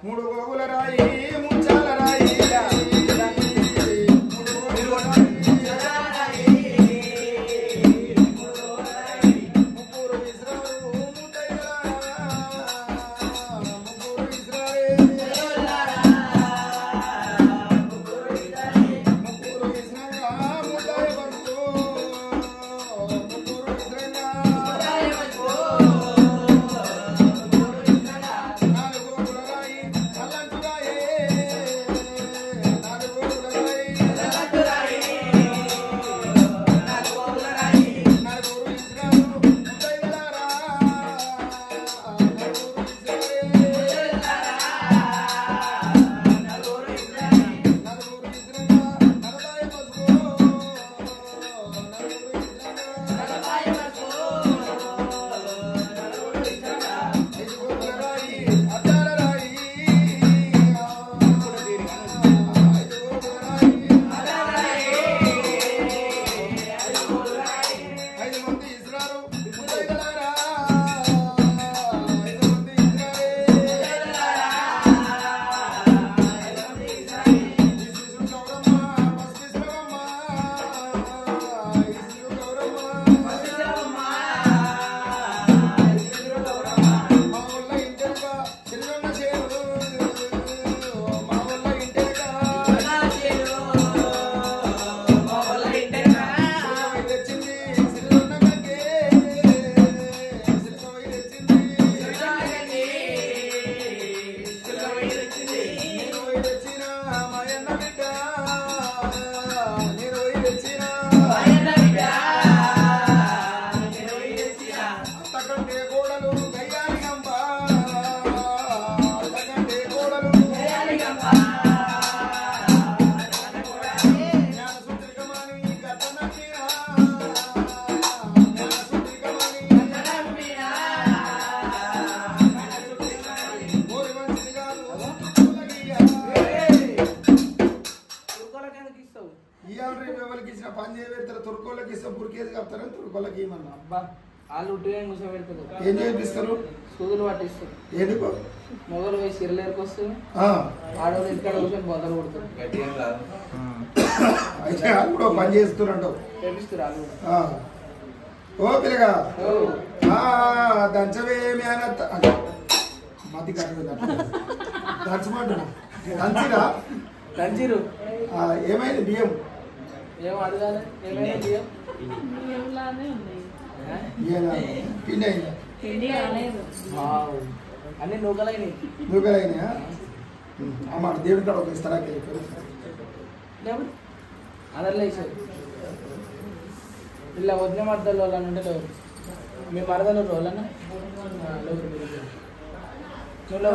మూడు గోగుల రాయి ముచ్చాల రాయి పని చేయబెడతారు తుర్కోళ్ళకి ఇస్తాం పురికేది కప్తారని తుర్కోళ్ళకి ఏమన్నా అబ్బా వాళ్ళు ఉట్టిగా కూర్చోబెడతారు ఏం చేపిస్తారు సూదులు పట్టిస్తారు ఎందుకు మొగలు పోయి సిరలేరికి వస్తుంది ఆడవాళ్ళు ఇక్కడ కూర్చొని బొందలు కొడుతారు అయితే వాళ్ళు కూడా పని చేస్తున్నట్టు చేపిస్తారు వాళ్ళు ఓ పిల్లగా దంచవేమి అని మతి కట్టదు దంచమంటున్నా దంచిరా దంచిరు ఏమైంది బియ్యం ఏం అడగాలి ఏమైనా బియ్యం పిండి అయిందా అన్ని నూకలైనవి నూకలైనాయా అమ్మ దేవుడి కాడ ఒక ఇస్తారా అందరిలో వేసారు ఇలా వదిన మరదలు వాళ్ళని ఉంటే లేవు మీ మరదలు రోలన్నా నువ్వు